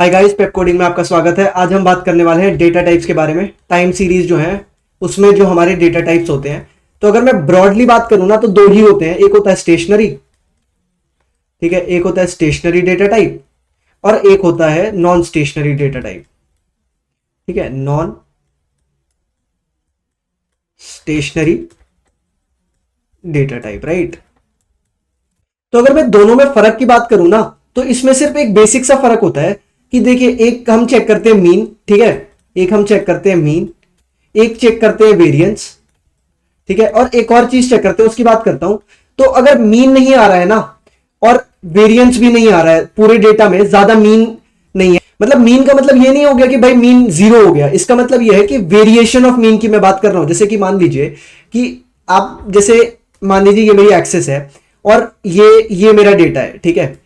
Hi guys, पेप coding में आपका स्वागत है। आज हम बात करने वाले हैं डेटा टाइप्स के बारे में। टाइम सीरीज जो है उसमें जो हमारे डेटा टाइप्स होते हैं, तो अगर मैं ब्रॉडली बात करूं ना तो दो ही होते हैं। एक होता है स्टेशनरी, ठीक है, एक होता है स्टेशनरी डेटा टाइप और एक होता है नॉन स्टेशनरी डेटा टाइप, ठीक है, non stationary data type, right. तो अगर मैं दोनों में फर्क की बात करूं ना तो इसमें सिर्फ एक बेसिक सा फर्क होता है कि देखिए, एक हम चेक करते हैं मीन, ठीक है, एक हम चेक करते हैं मीन, एक चेक करते हैं वेरिएंस, ठीक है, और एक और चीज चेक करते हैं, उसकी बात करता हूं। तो अगर मीन नहीं आ रहा है ना और वेरिएंस भी नहीं आ रहा है, पूरे डेटा में ज्यादा मीन नहीं है, मतलब मीन का मतलब ये नहीं हो गया कि भाई मीन 0 हो गया। इसका मतलब ये है कि वेरिएशन ऑफ मीन की मैं बात कर रहा हूं। जैसे कि मान लीजिए कि आप जैसे मान लीजिए ये मेरी एक्सेस है और ये मेरा डेटा है, ठीक है,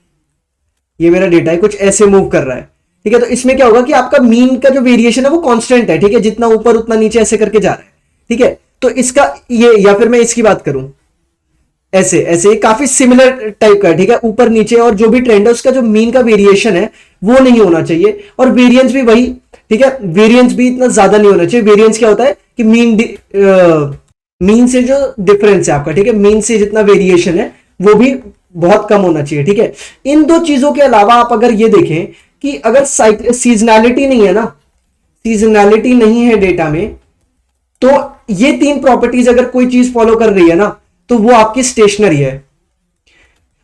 ये मेरा डेटा है, कुछ ऐसे मूव कर रहा है, ठीक है। तो इसमें क्या होगा कि आपका मीन का जो वेरिएशन है वो कांस्टेंट है, ठीक है, जितना ऊपर उतना नीचे ऐसे करके जा रहा है, ठीक है। तो इसका ये, या फिर मैं इसकी बात करूं, ऐसे ऐसे काफी सिमिलर टाइप का है, ठीक है, ऊपर नीचे, और जो भी ट्रेंड है उसका जो मीन का वेरिएशन है वो नहीं होना चाहिए, और वेरिएंस भी वही, ठीक है, वेरिएंस भी इतना ज्यादा नहीं होना चाहिए। वेरिएंस क्या होता है कि मीन से जो डिफरेंस है आपका, ठीक है, मीन से जितना वेरिएशन है वो भी बहुत कम होना चाहिए, ठीक है। इन दो चीजों के अलावा आप अगर ये देखें कि अगर सीजनैलिटी नहीं है ना, सीजनैलिटी नहीं है डेटा में, तो ये तीन प्रॉपर्टीज अगर कोई चीज फॉलो कर रही है ना तो वो आपकी स्टेशनरी है।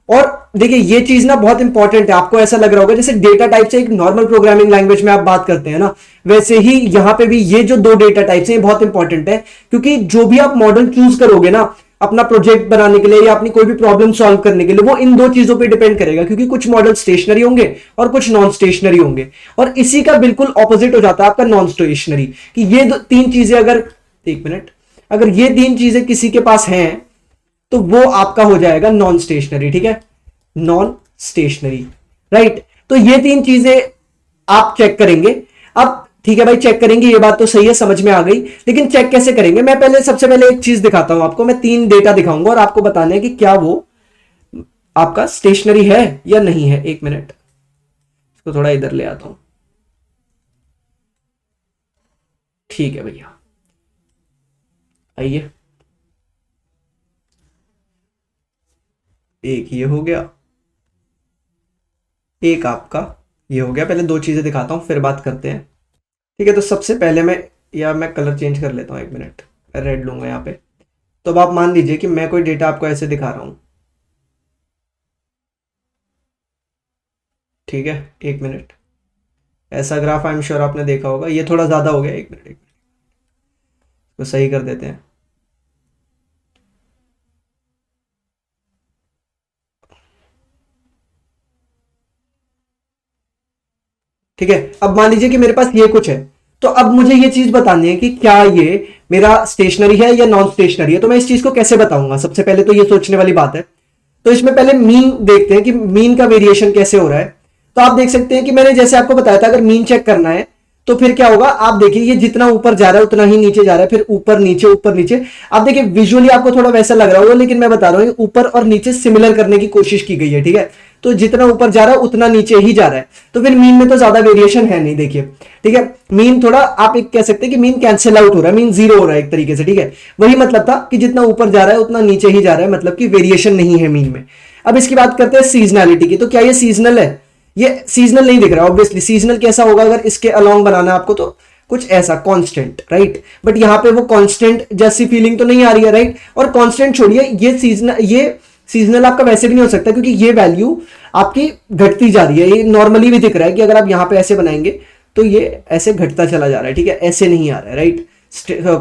और देखिए ये चीज ना बहुत इंपॉर्टेंट है। आपको ऐसा लग रहा होगा जैसे डेटा टाइप से एक नॉर्मल प्रोग्रामिंग लैंग्वेज में आप बात करते हैं ना, वैसे ही यहां पे भी ये जो दो डेटा टाइप्स हैं ये बहुत इंपॉर्टेंट है, क्योंकि जो भी आप मॉडल चूज करोगे ना अपना प्रोजेक्ट बनाने के लिए या अपनी कोई भी प्रॉब्लम सॉल्व करने के लिए, वो इन दो चीजों पे डिपेंड करेगा, क्योंकि कुछ मॉडल स्टेशनरी होंगे और कुछ नॉन स्टेशनरी होंगे। और इसी का बिल्कुल ऑपोजिट हो जाता है आपका नॉन स्टेशनरी, कि ये तीन चीजें अगर, एक मिनट, अगर ये तीन चीजें किसी के पास हैं तो वो आपका हो जाएगा नॉन स्टेशनरी, ठीक है, नॉन स्टेशनरी, राइट। तो ये तीन चीजें आप चेक करेंगे। अब ठीक है भाई, चेक करेंगे, ये बात तो सही है, समझ में आ गई, लेकिन चेक कैसे करेंगे? मैं पहले सबसे पहले एक चीज दिखाता हूं आपको। मैं तीन डेटा दिखाऊंगा और आपको बताना है कि क्या वो आपका स्टेशनरी है या नहीं है। एक मिनट, इसको थोड़ा इधर ले आता हूं, ठीक है भैया, आइए। एक ये हो गया, एक आपका ये हो गया। पहले दो चीजें दिखाता हूं फिर बात करते हैं, ठीक है। तो सबसे पहले मैं कलर चेंज कर लेता हूं, एक मिनट, रेड लूंगा यहाँ पे। तो अब आप मान लीजिए कि मैं कोई डेटा आपको ऐसे दिखा रहा हूं, ठीक है, एक मिनट, ऐसा ग्राफ आई एम श्योर आपने देखा होगा। ये थोड़ा ज्यादा हो गया, एक मिनट, तो सही कर देते हैं। ठीक है, अब मान लीजिए कि मेरे पास ये कुछ है, तो अब मुझे ये चीज बतानी है कि क्या ये मेरा स्टेशनरी है या नॉन स्टेशनरी है। तो मैं इस चीज को कैसे बताऊंगा? सबसे पहले तो ये सोचने वाली बात है। तो इसमें पहले मीन देखते हैं कि मीन का वेरिएशन कैसे हो रहा है। तो आप देख सकते हैं कि मैंने जैसे आपको बताया था, अगर मीन चेक करना है तो फिर क्या होगा, आप देखिए ये जितना ऊपर जा रहा है उतना ही नीचे जा रहा है, फिर ऊपर नीचे। आप देखिए विजुअली आपको थोड़ा वैसा लग रहा होगा, लेकिन मैं बता रहा हूं ऊपर और नीचे सिमिलर करने की कोशिश की गई है, ठीक है। तो जितना ऊपर जा रहा है उतना नीचे ही जा रहा है, तो फिर मीन में तो ज्यादा वेरिएशन है नहीं, देखिए, ठीक है। मीन थोड़ा आप एक कह सकते हैं कि मीन कैंसिल आउट हो रहा है, मीन 0 हो रहा है एक तरीके से, ठीक है। वही मतलब था कि जितना ऊपर जा रहा है उतना नीचे ही जा रहा है, मतलब कि वेरिएशन नहीं है मीन में। अब इसकी बात करते हैं सीजनैलिटी की। तो क्या ये सीजनल है? ये सीजनल नहीं दिख रहा ऑब्वियसली। सीजनल कैसा होगा अगर इसके अलोंग बनाना आपको? तो कुछ ऐसा कांस्टेंट, राइट। बट यहां पे वो कांस्टेंट जैसी फीलिंग तो नहीं आ रही है, राइट। और कांस्टेंट छोड़िए, ये सीजनल आपका वैसे भी नहीं हो सकता, क्योंकि ये वैल्यू आपकी घटती जा रही है। ये नॉर्मली भी दिख रहा है कि अगर आप यहां पे ऐसे बनाएंगे तो ये ऐसे घटता चला जा रहा है, ठीक है, ऐसे नहीं आ रहा है, राइट,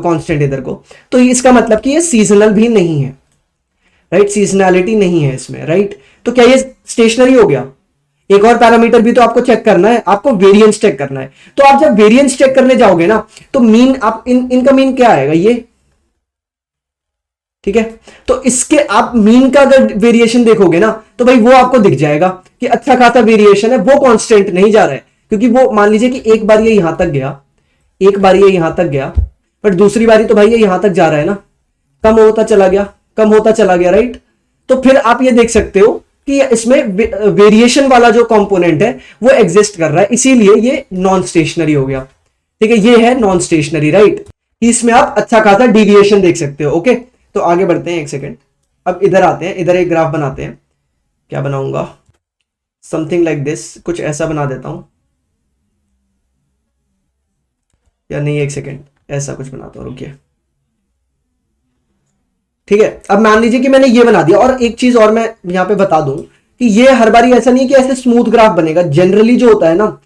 कांस्टेंट इधर को। तो इसका मतलब कि ये सीजनल भी नहीं है, राइट, सीजनैलिटी नहीं है इसमें, राइट। तो क्या ये स्टेशनरी हो गया? एक और पैरामीटर भी तो आपको चेक करना है, आपको वेरिएंस चेक करना है। तो आप जब वेरिएंस चेक करने जाओगे ना तो मीन, आप इनका मीन क्या आएगा, ये, ठीक है। तो इसके आप मीन का अगर वेरिएशन देखोगे ना तो भाई वो आपको दिख जाएगा कि अच्छा खासा वेरिएशन है, वो कांस्टेंट नहीं जा रहा है, क्योंकि वो मान लीजिए कि एक बार ये यहां तक गया, एक बार ये यहां तक गया, बट दूसरी बारी तो भाई ये यहां तक जा रहा है ना, कम होता चला गया, राइट। तो फिर आप ये देख सकते हो कि इसमें वेरिएशन वाला जो कंपोनेंट है वो एग्जिस्ट कर रहा है, इसीलिए ये नॉन स्टेशनरी हो गया। ठीक है, ये है नॉन स्टेशनरी, राइट। इसमें आप अच्छा खासा डिविएशन देख सकते हो। ओके, तो आगे बढ़ते हैं, एक सेकेंड। अब इधर आते हैं, इधर एक ग्राफ बनाते हैं। क्या बनाऊंगा, समथिंग लाइक दिस, कुछ ऐसा बना देता हूं, या नहीं, एक सेकेंड, ऐसा कुछ बनाता हूं, रुकिए। ठीक है, अब मान लीजिए कि मैंने ये बना दिया। और एक चीज और मैं यहां पे बता दूं कि ये हर बारी ऐसा नहीं है कि ऐसे स्मूथ ग्राफ बनेगा। जनरली जो होता है ना,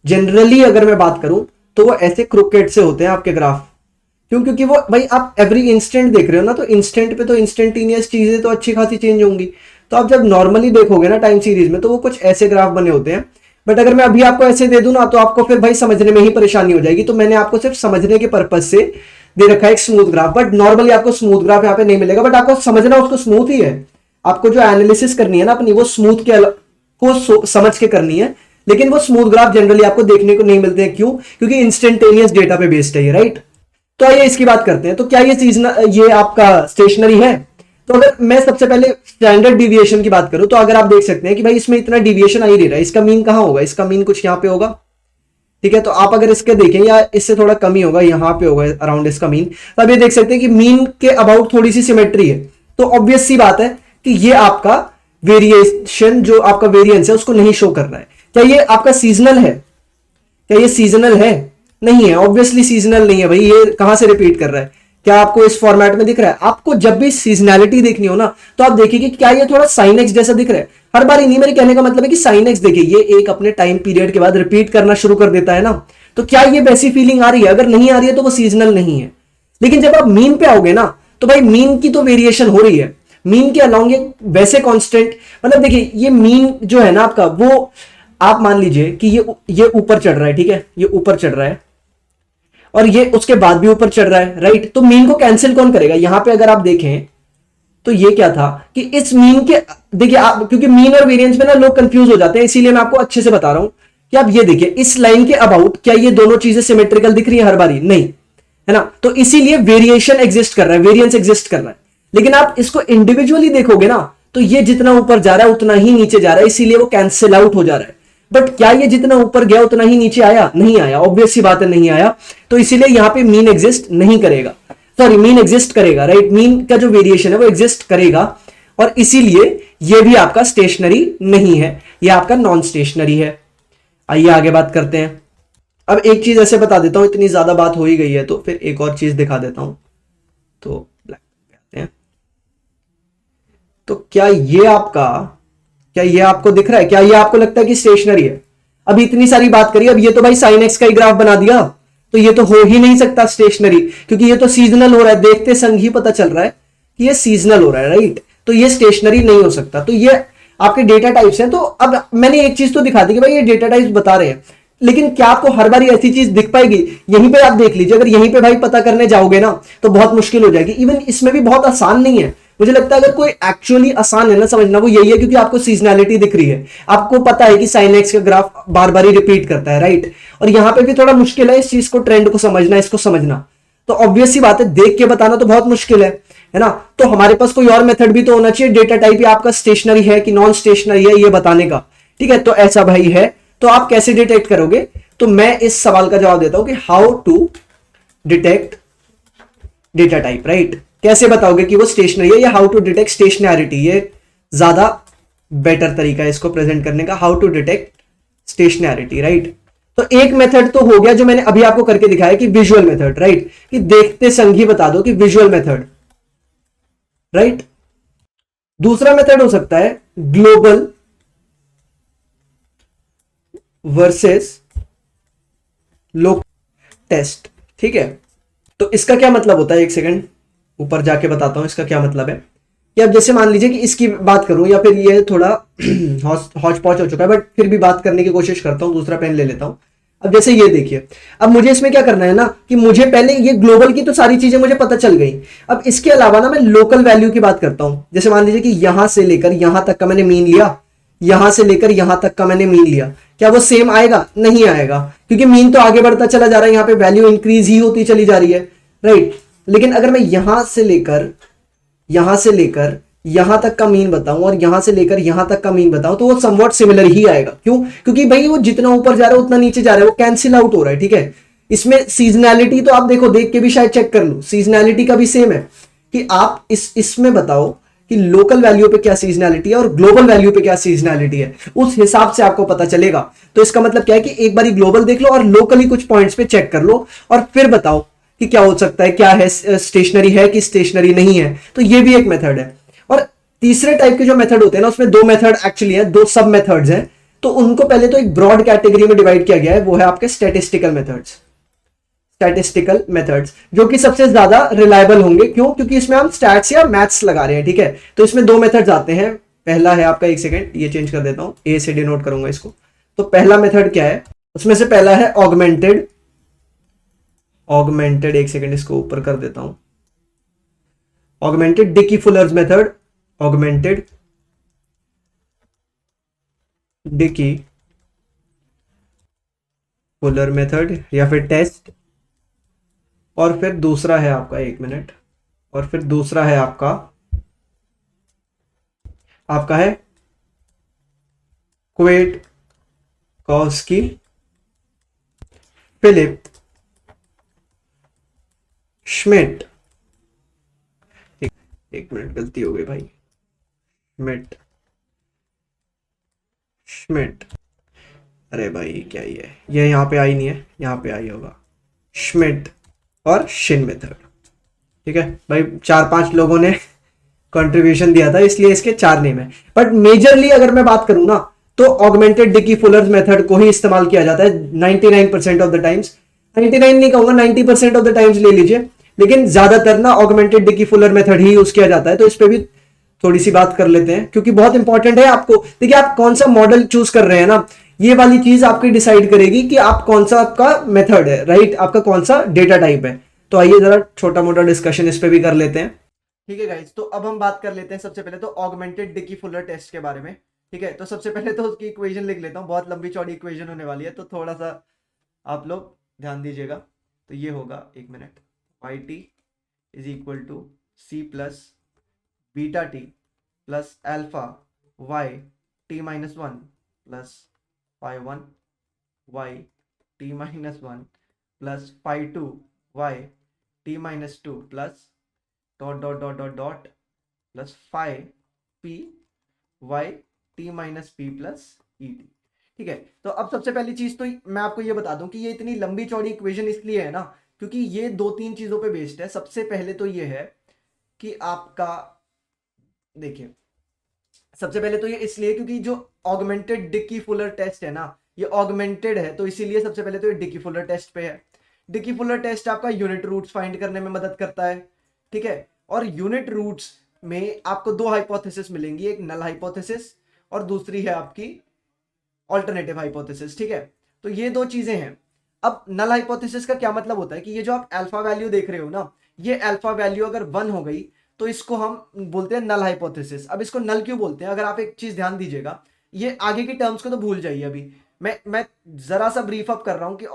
जनरली अगर मैं बात करूं तो वो ऐसे क्रोकेट से होते हैं आपके ग्राफ। क्यों? क्योंकि वो भाई आप एवरी इंस्टेंट देख रहे हो ना, तो इंस्टेंट पे तो इंस्टेंटेनियस चीजें तो अच्छी खासी चेंज होंगी। तो आप जब नॉर्मली देखोगे ना टाइम सीरीज में, तो वो कुछ ऐसे ग्राफ बने होते हैं। बट अगर मैं अभी आपको ऐसे दे दूं ना, तो आपको फिर भाई समझने में ही परेशानी हो जाएगी। तो मैंने आपको सिर्फ समझने के पर्पज से दे रखा है एक स्मूथ ग्राफ। बट नॉर्मली आपको स्मूथ ग्राफ यहाँ पे नहीं मिलेगा, बट आपको समझना उसको स्मूथ ही है। आपको जो एनालिसिस करनी है ना अपनी, वो स्मूथ के को समझ के करनी है। लेकिन वो स्मूथ ग्राफ जनरली आपको देखने को नहीं मिलते हैं। क्यों? क्योंकि इंस्टेंटेनियस डेटा पे बेस्ड है ये, राइट। तो आइए इसकी बात करते हैं। तो क्या ये सीजनल, ये आपका स्टेशनरी है? तो अगर मैं सबसे पहले स्टैंडर्ड डिविएशन की बात करूं, तो अगर आप देख सकते हैं कि भाई इसमें इतना डिविएशन आ ही नहीं रहा है, इसका मीन कहां होगा? इसका मीन कुछ यहां पे होगा। ठीक है, तो आप अगर इसके देखें, या इससे थोड़ा कम ही होगा, यहां पे होगा अराउंड इसका मीन। तो अब ये देख सकते हैं कि मीन के अबाउट थोड़ी सी सिमेट्री है। तो ऑब्वियस सी बात है कि ये आपका वेरिएशन, जो आपका वेरिएंस है, उसको नहीं शो कर रहा है। क्या ये आपका सीजनल है? क्या ये सीजनल है? नहीं है, ऑब्वियसली सीजनल नहीं है भाई। ये कहां से रिपीट कर रहा है? क्या आपको इस फॉर्मेट में दिख रहा है? आपको जब भी सीजनैलिटी देखनी हो ना, तो आप देखिए कि क्या ये थोड़ा साइन एक्स जैसा दिख रहा है। हर बार नहीं, मेरे कहने का मतलब है कि साइन एक्स देखिए, ये एक अपने टाइम पीरियड के बाद रिपीट करना शुरू कर देता है ना। तो क्या ये वैसी फीलिंग आ रही है? अगर नहीं आ रही है तो वो सीजनल नहीं है। लेकिन जब आप मीन पे आओगे ना, तो भाई मीन की तो वेरिएशन हो रही है। मीन के अलॉन्ग एक वैसे कांस्टेंट, मतलब देखिए ये मीन जो है ना आपका, वो आप मान लीजिए कि ये ऊपर चढ़ रहा है। ठीक है, ये ऊपर चढ़ रहा है और ये उसके बाद भी ऊपर चढ़ रहा है, राइट। तो मीन को कैंसिल कौन करेगा? यहां पे अगर आप देखें तो ये क्या था कि इस मीन के, देखिए आप, क्योंकि मीन और वेरिएंस में ना लोग कंफ्यूज हो जाते हैं, इसीलिए मैं आपको अच्छे से बता रहा हूं कि आप ये देखिए, इस लाइन के अबाउट क्या ये दोनों चीजें सिमेट्रिकल दिख रही है हर बारी? नहीं, है ना। तो इसीलिए वेरिएशन एग्जिस्ट कर रहा है, वेरिएंस एग्जिस्ट कर रहा है। लेकिन आप इसको इंडिविजुअली देखोगे ना, तो ये जितना ऊपर जा रहा है उतना ही नीचे जा रहा है, इसीलिए वो कैंसिल आउट हो जा रहा है। बट क्या ये जितना ऊपर गया उतना ही नीचे आया? नहीं आया, ऑब्वियस सी बात है, नहीं आया। तो इसीलिए यहां पे मीन एग्जिस्ट नहीं करेगा, सॉरी मीन एग्जिस्ट करेगा, राइट। मीन का जो वेरिएशन है वो एग्जिस्ट करेगा, और इसीलिए ये भी आपका स्टेशनरी नहीं है, ये आपका नॉन स्टेशनरी है। आइए आगे बात करते हैं। अब एक चीज ऐसे बता देता हूं, इतनी ज्यादा बात हो ही गई है तो फिर एक और चीज दिखा देता हूं। तो ब्लैक पे आते हैं। तो क्या ये आपको दिख रहा है? क्या ये आपको लगता है कि स्टेशनरी है? अब इतनी सारी बात करी, अब ये तो भाई साइन एक्स का ही ग्राफ बना दिया, तो ये तो हो ही नहीं सकता स्टेशनरी, क्योंकि ये तो सीजनल हो रहा है। देखते संग ही पता चल रहा है कि ये सीजनल हो रहा है, राइट। तो ये स्टेशनरी नहीं हो सकता। तो ये आपके डेटा टाइप्स हैं। तो अब मैंने एक चीज तो दिखा दी कि भाई ये डेटा टाइप्स बता रहे हैं, लेकिन क्या आपको हर बार ऐसी चीज दिख पाएगी? यहीं पे आप देख लीजिए, अगर यहीं पे भाई पता करने जाओगे ना तो बहुत मुश्किल हो जाएगी। इवन इसमें भी बहुत आसान नहीं है। मुझे लगता है अगर कोई एक्चुअली आसान है ना समझना, वो यही है, क्योंकि आपको सीजनैलिटी दिख रही है, आपको पता है कि साइन एक्स का ग्राफ बार बार ही रिपीट करता है, राइट। और यहां पे भी थोड़ा मुश्किल है इस चीज को, ट्रेंड को समझना, इसको समझना। तो ऑब्वियस सी बात है, देख के बताना तो बहुत मुश्किल है ना। तो हमारे पास कोई और मेथड भी तो होना चाहिए, डेटा टाइप या आपका स्टेशनरी है कि नॉन स्टेशनरी है ये बताने का। ठीक है, तो ऐसा भाई है, तो आप कैसे डिटेक्ट करोगे? तो मैं इस सवाल का जवाब देता हूं कि how to detect data type, right. कैसे बताओगे कि वो स्टेशनरी है, या हाउ टू डिटेक्ट स्टेशनैरिटी, ये ज्यादा बेटर तरीका है इसको प्रेजेंट करने का, हाउ टू डिटेक्ट स्टेशनैरिटी, राइट। तो एक मेथड तो हो गया जो मैंने अभी आपको करके दिखाया कि विजुअल मेथड, राइट, कि देखते संग ही बता दो कि विजुअल मेथड, राइट। दूसरा मेथड हो सकता है ग्लोबल वर्सेस लोकल टेस्ट। ठीक है, तो इसका क्या मतलब होता है? एक सेकंड ऊपर जाके बताता हूं इसका क्या मतलब है। कि अब जैसे मान लीजिए कि इसकी बात करूं, या फिर ये थोड़ा हौच पौच हो चुका है, बट फिर भी बात करने की कोशिश करता हूं, दूसरा पेन ले लेता हूं। अब जैसे ये देखिए, अब मुझे इसमें क्या करना है ना, कि मुझे पहले ये ग्लोबल की तो सारी चीजें मुझे पता चल गई। अब इसके अलावा ना मैं लोकल वैल्यू की बात करता हूं। जैसे मान लीजिए कि यहां से लेकर यहां तक का मैंने मीन लिया, यहां से लेकर यहां तक का मैंने मीन लिया, क्या वो सेम आएगा? नहीं आएगा, क्योंकि मीन तो आगे बढ़ता चला जा रहा है, यहां पे वैल्यू इंक्रीज ही होती चली जा रही है, राइट। लेकिन अगर मैं यहां से लेकर यहां तक का मीन बताऊं और यहां से लेकर यहां तक का मीन बताऊं, तो वो समवॉट सिमिलर ही आएगा। क्यों? क्योंकि भाई वो जितना ऊपर जा रहा है उतना नीचे जा रहा है, वो कैंसिल आउट हो रहा है। ठीक है, इसमें सीजनैलिटी तो आप देखो, देख के भी शायद चेक कर लो, सीजनैलिटी का भी सेम है कि आप इसमें बताओ कि लोकल वैल्यू पे क्या सीजनैलिटी है और ग्लोबल वैल्यू पे क्या सीजनैलिटी है, उस हिसाब से आपको पता चलेगा। तो इसका मतलब क्या है कि एक बार ग्लोबल देख लो और लोकली कुछ पॉइंट्स पे चेक कर लो और फिर बताओ कि क्या हो सकता है, क्या है, स्टेशनरी है कि स्टेशनरी नहीं है। तो ये भी एक मेथड है। और तीसरे टाइप के जो मेथड होते हैं ना, उसमें दो मेथड एक्चुअली है, दो सब मेथड्स हैं। तो उनको पहले तो एक ब्रॉड कैटेगरी में डिवाइड किया गया है, वो है आपके स्टैटिस्टिकल मेथड्स। स्टैटिस्टिकल मेथड्स जो कि सबसे ज्यादा रिलायबल होंगे। क्यों? क्योंकि इसमें हम स्टैट्स या मैथ्स लगा रहे हैं। ठीक है, तो इसमें दो मेथड्स आते हैं। पहला है आपका, एक सेकेंड ये चेंज कर देता हूं, ए से डिनोट करूंगा इसको। तो पहला मेथड क्या है, उसमें से पहला है ऑगमेंटेड। ऑगमेंटेड, एक सेकेंड इसको ऊपर कर देता हूं, augmented Dickey Fuller's method. Augmented Dickey Fuller method या फिर टेस्ट। और फिर दूसरा है आपका, एक मिनट, और फिर दूसरा है आपका आपका है क्वेटकॉस्की फिलिप श्मिट। एक मिनट, गलती हो गई भाई, श्मिट श्मिट। अरे भाई क्या ही है ये, यहाँ पे आई नहीं है, यहाँ पे आई होगा, श्मिट और शिन मेथड। ठीक है भाई, 4-5 लोगों ने कंट्रीब्यूशन दिया था इसलिए इसके 4 नेम है। बट मेजरली अगर मैं बात करूं ना, तो ऑगमेंटेड डिकी फुलर्स मेथड को ही इस्तेमाल किया जाता है 99% ऑफ द टाइम्स। 99 नहीं कहूंगा, 90% ऑफ द टाइम्स ले लीजिए, लेकिन ज्यादातर ना ऑगमेंटेड डिकी फुलर मेथड ही यूज किया जाता है। तो इस पे भी थोड़ी सी बात कर लेते हैं, क्योंकि बहुत इंपॉर्टेंट है। आपको देखिए, आप कौन सा मॉडल चूज कर रहे हैं ना, ये वाली चीज आपकी डिसाइड करेगी कि आप कौन सा आपका मेथड है, राइट, आपका कौन सा डेटा टाइप है। तो आइए जरा छोटा मोटा डिस्कशन इस पे भी कर लेते हैं। ठीक है गाइज, तो अब हम बात कर लेते हैं सबसे पहले तो ऑगमेंटेड डिकी फुलर टेस्ट के बारे में। ठीक है, तो सबसे पहले तो उसकी इक्वेशन लिख लेता हूँ, बहुत लंबी चौड़ी इक्वेशन होने वाली है, तो थोड़ा सा आप लोग ध्यान दीजिएगा। तो ये होगा, एक minute, Y T is equal to C plus beta T plus alpha Y T minus one plus phi one Y T minus one plus phi two Y T minus two plus dot dot dot dot dot plus phi P Y T minus P plus E T. ठीक है, तो अब सबसे पहली चीज तो मैं आपको ये बता दूं कि ये इतनी लंबी चौड़ी इक्वेशन इसलिए है ना, क्योंकि ये 2-3 चीजों पे बेस्ड है। सबसे पहले तो ये है कि आपका, देखिए, सबसे पहले तो ये इसलिए क्योंकि जो ऑगमेंटेड डिकी फुलर टेस्ट है ना, ये ऑगमेंटेड है, तो इसीलिए सबसे पहले तो ये डिकी फुलर टेस्ट पे है। डिकी फुलर टेस्ट आपका यूनिट रूट्स फाइंड करने में मदद करता है। ठीक है, और यूनिट रूट्स में आपको दो हाइपोथेसिस मिलेंगी, एक नल हाइपोथेसिस और दूसरी है आपकी ऑल्टरनेटिव हाइपोथेसिस। ठीक है, तो ये दो चीजें हैं। अब नल हाइपोथेसिस का क्या मतलब होता है कि ये जो आप अल्फा वैल्यू देख रहे हो ना, ये अल्फा वैल्यू अगर 1 हो गई तो इसको हम बोलते हैं नल हाइपोथेसिस। अब इसको नल क्यों बोलते हैं, अगर आप एक चीज ध्यान दीजिएगा, ये आगे की टर्म्स को तो भूल जाइए, अभी मैं जरा सा ब्रीफ अप कर रहा हूं कि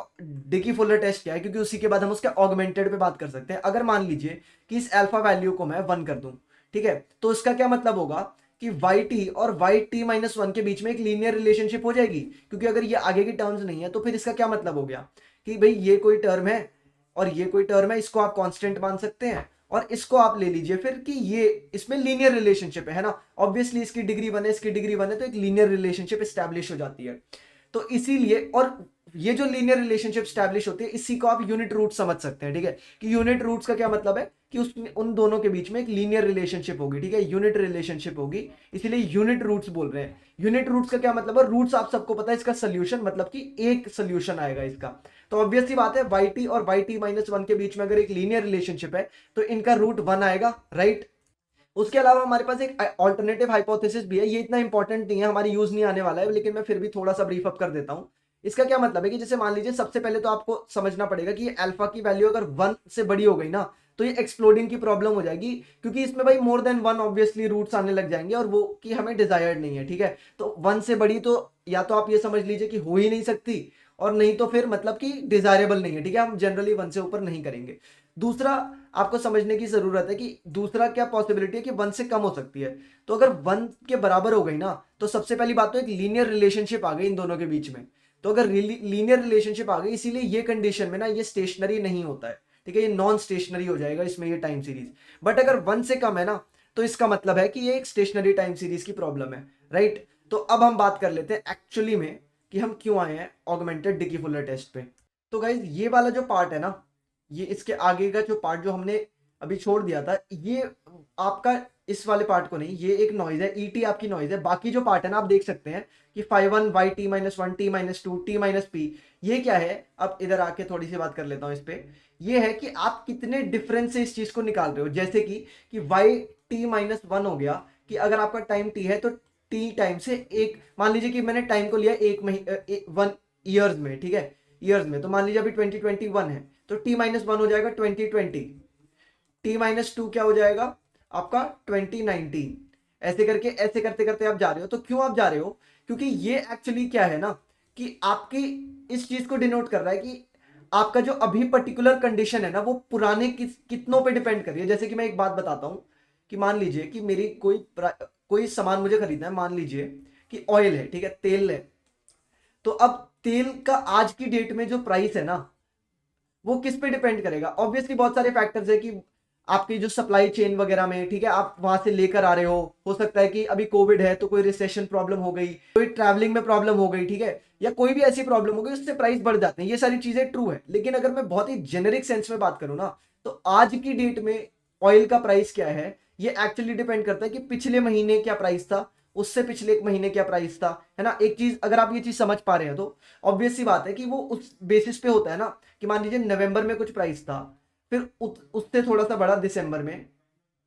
डिकी फुलर टेस्ट क्या है, क्योंकि उसी के बाद हम उसके ऑगमेंटेड पे बात कर सकते हैं। अगर मान लीजिए कि इस अल्फा वैल्यू को मैं 1 कर दूं, ठीक है, तो इसका क्या मतलब होगा कि वाई टी और वाई टी माइनस 1 के बीच में एक लीनियर रिलेशनशिप हो जाएगी। क्योंकि अगर ये आगे की टर्म्स नहीं है तो फिर इसका क्या मतलब हो गया कि भाई ये कोई टर्म है और ये कोई टर्म है, इसको आप कांस्टेंट मान सकते हैं और इसको आप ले लीजिए फिर कि ये इसमें लीनियर रिलेशनशिप है ना। ऑब्वियसली इसकी डिग्री 1 है, इसकी डिग्री 1 है, तो एक लीनियर रिलेशनशिप एस्टैब्लिश हो जाती है। तो इसीलिए, और ये जो लीनियर रिलेशनशिप स्टैब्लिश होती है, इसी को आप यूनिट रूट समझ सकते हैं। ठीक है, कि यूनिट रूट्स का क्या मतलब है कि उसमें उन दोनों के बीच में एक लीनियर रिलेशनशिप होगी। ठीक है, यूनिट रिलेशनशिप होगी, इसीलिए यूनिट रूट्स बोल रहे हैं। यूनिट रूट्स का क्या मतलब है, रूट्स आप सबको पता है, इसका सोल्यूशन मतलब कि एक सोल्यूशन आएगा इसका। तो ऑब्वियसली बात है, वाई टी और वाई टी माइनस 1 के बीच में अगर एक लीनियर रिलेशनशिप है तो इनका रूट 1 आएगा, राइट। उसके अलावा हमारे पास एक ऑल्टरनेटिव हाइपोथेसिस भी है, ये इतना इंपॉर्टेंट नहीं है, हमारी यूज नहीं आने वाला है, लेकिन मैं फिर भी थोड़ा सा ब्रीफ अप कर देता हूं। इसका क्या मतलब है कि जैसे मान लीजिए, सबसे पहले तो आपको समझना पड़ेगा कि ये अल्फा की वैल्यू अगर 1 से बड़ी हो गई ना, तो ये एक्सप्लोडिंग की प्रॉब्लम हो जाएगी, क्योंकि इसमें भाई मोर देन 1 ऑब्वियसली रूट्स आने लग जाएंगे और वो कि हमें डिजायर्ड नहीं है। ठीक है, तो 1 से बड़ी तो या तो आप ये समझ लीजिए कि हो ही नहीं सकती, और नहीं तो फिर मतलब कि डिजायरेबल नहीं है। ठीक है, हम जनरली 1 से ऊपर नहीं करेंगे। दूसरा आपको समझने की जरूरत है कि दूसरा क्या पॉसिबिलिटी है कि 1 से कम हो सकती है। तो अगर 1 के बराबर हो गई ना, तो सबसे पहली बात तो एक लीनियर रिलेशनशिप आ गई इन दोनों के बीच में। तो अगर लीनियर रिलेशनशिप आ गई, इसीलिए ये कंडीशन में ना ये स्टेशनरी नहीं होता है, ठीक है, ये नॉन स्टेशनरी हो जाएगा इसमें ये टाइम सीरीज। बट अगर 1 से कम है ना, तो इसका मतलब है कि ये एक स्टेशनरी टाइम सीरीज की प्रॉब्लम है, राइट। तो अब हम बात कर लेते हैं एक्चुअली में कि हम क्यों आए हैं ऑगमेंटेड डिकी फुलर टेस्ट पे। तो गाइज ये वाला जो पार्ट है ना, ये इसके आगे का जो पार्ट जो हमने अभी छोड़ दिया था, ये आपका इस वाले पार्ट को नहीं, ये एक नॉइज है, ईटी आपकी नॉइज है। बाकी जो पार्ट है ना, आप देख सकते हैं कि five one Y T minus one T minus two T minus P, ये क्या है। अब इधर आके थोड़ी सी बात कर लेता हूँ इस पे। ये है कि आप कितने डिफरेंस से इस चीज को निकाल रहे हो। जैसे कि वाई टी माइनस वन हो गया, कि अगर आपका टाइम टी है तो टी टाइम से एक, मान लीजिए कि मैंने टाइम को लिया एक महीने 1 ईयर्स में, ठीक है, ईयर्स में। तो मान लीजिए अभी 2021 है, तो टी माइनस वन हो जाएगा 2020, टी माइनस टू क्या हो जाएगा आपका 2019। ऐसे करके ऐसे करते करते आप जा रहे हो। तो क्यों आप जा रहे हो, क्योंकि ये एक्चुअली क्या है ना, कि आपकी इस चीज को डिनोट कर रहा है कि आपका जो अभी पर्टिकुलर कंडीशन है ना, वो पुराने कितनों पे डिपेंड कर रही है। जैसे कि मैं एक बात बताता हूं कि मान लीजिए कि मेरी कोई सामान मुझे खरीदना है, मान लीजिए कि ऑयल है, ठीक है, तेल है। तो अब तेल का आज की डेट में जो प्राइस है ना, वो किस पे डिपेंड करेगा। ऑब्वियसली बहुत सारे फैक्टर्स है कि आपकी जो सप्लाई चेन वगैरह में, ठीक है, आप वहां से लेकर आ रहे हो सकता है कि अभी कोविड है तो कोई रिसेशन प्रॉब्लम हो गई, कोई ट्रैवलिंग में प्रॉब्लम हो गई, ठीक है, या कोई भी ऐसी प्रॉब्लम हो गई, उससे प्राइस बढ़ जाते हैं। ये सारी चीजें ट्रू है। लेकिन अगर मैं बहुत ही जेनेरिक सेंस में बात करूं ना, तो आज की डेट में ऑयल का प्राइस क्या है, ये एक्चुअली डिपेंड करता है कि पिछले महीने क्या प्राइस था, उससे पिछले एक महीने क्या प्राइस था, है ना। एक चीज अगर आप ये चीज समझ पा रहे हैं तो ऑब्वियस सी बात है कि वो उस बेसिस पे होता है ना, कि मान लीजिए नवंबर में कुछ प्राइस था, फिर उससे थोड़ा सा बड़ा दिसंबर में,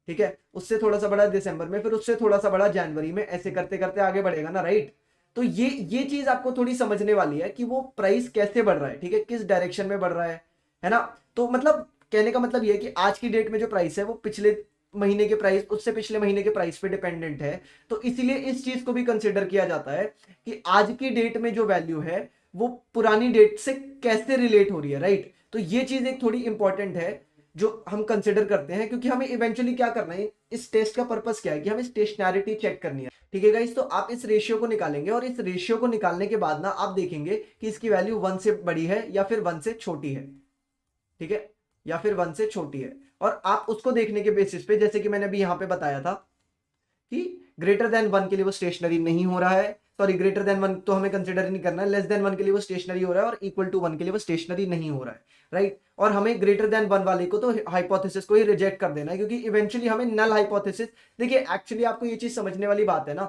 ठीक है, उससे थोड़ा सा बड़ा दिसंबर में, फिर उससे थोड़ा सा बड़ा जनवरी में, ऐसे करते करते आगे बढ़ेगा ना, राइट। तो ये चीज आपको थोड़ी समझने वाली है कि वो प्राइस कैसे बढ़ रहा है, ठीक है, किस डायरेक्शन में बढ़ रहा है ना। तो मतलब कहने का मतलब ये है कि आज की डेट में जो प्राइस है वो पिछले महीने के प्राइस, उससे पिछले महीने के प्राइस पे डिपेंडेंट है। तो इसीलिए इस चीज को भी कंसिडर किया जाता है कि आज की डेट में जो वैल्यू है वो पुरानी डेट से कैसे रिलेट हो रही है, राइट। तो ये चीज एक थोड़ी इंपॉर्टेंट है जो हम कंसिडर करते हैं, क्योंकि हमें इवेंचुअली क्या करना है, इस टेस्ट का पर्पस क्या है कि हमें स्टेशनैरिटी चेक करनी है, ठीक है गाइस। तो आप इस रेशियो को निकालेंगे और इस रेशियो को निकालने के बाद ना आप देखेंगे कि इसकी वैल्यू 1 से बड़ी है या फिर 1 से छोटी है, ठीक है, या फिर 1 से छोटी है। और आप उसको देखने के बेसिस पे, जैसे कि मैंने अभी यहां पे बताया था कि ग्रेटर देन 1 के लिए वो स्टेशनरी नहीं हो रहा है, सॉरी ग्रेटर देन 1 तो हमें कंसिडर नहीं करना है, लेस देन 1 के लिए वो स्टेशनरी हो रहा है, और इक्वल टू 1 के लिए वो स्टेशनरी नहीं हो रहा है, राइट। और हमें ग्रेटर देन 1 वाले को तो हाइपोथेसिस को ही रिजेक्ट कर देना है, क्योंकि इवेंचुअली हमें नल हाइपोथेसिस, देखिए एक्चुअली आपको ये चीज समझने वाली बात है ना,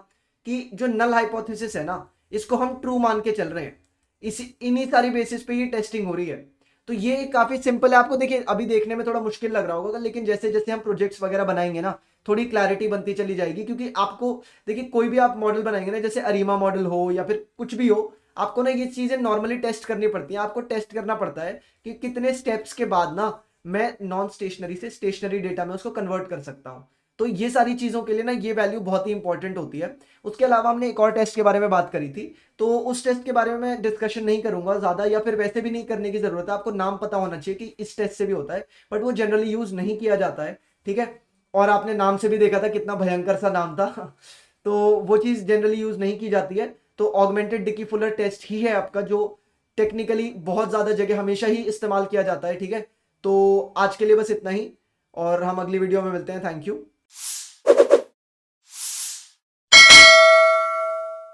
कि जो नल हाइपोथेसिस है ना, इसको हम ट्रू मान के चल रहे हैं, इसी इन्हीं सारी बेसिस पे ये टेस्टिंग हो रही है। तो ये काफी सिंपल है। आपको देखिए अभी देखने में थोड़ा मुश्किल लग रहा होगा, लेकिन जैसे जैसे हम प्रोजेक्ट्स वगैरह बनाएंगे ना, थोड़ी क्लैरिटी बनती चली जाएगी। क्योंकि आपको देखिए कोई भी आप मॉडल बनाएंगे ना, जैसे अरीमा मॉडल हो या फिर कुछ भी हो, आपको ना ये चीजें नॉर्मली टेस्ट करनी पड़ती हैं। आपको टेस्ट करना पड़ता है कि कितने स्टेप्स के बाद ना मैं नॉन स्टेशनरी से स्टेशनरी डेटा में उसको कन्वर्ट कर सकता हूँ। तो ये सारी चीजों के लिए ना ये वैल्यू बहुत ही इंपॉर्टेंट होती है। उसके अलावा हमने एक और टेस्ट के बारे में बात करी थी, तो उस टेस्ट के बारे में मैं डिस्कशन नहीं करूंगा ज्यादा, या फिर वैसे भी नहीं करने की जरूरत है। आपको नाम पता होना चाहिए कि इस टेस्ट से भी होता है, बट वो जनरली यूज नहीं किया जाता है, ठीक है। और आपने नाम से भी देखा था कितना भयंकर सा नाम था तो वो चीज जनरली यूज नहीं की जाती है। तो ऑगमेंटेड डिकी फुलर टेस्ट ही है आपका जो टेक्निकली बहुत ज्यादा जगह हमेशा ही इस्तेमाल किया जाता है, ठीक है। तो आज के लिए बस इतना ही, और हम अगली वीडियो में मिलते हैं। Thank you.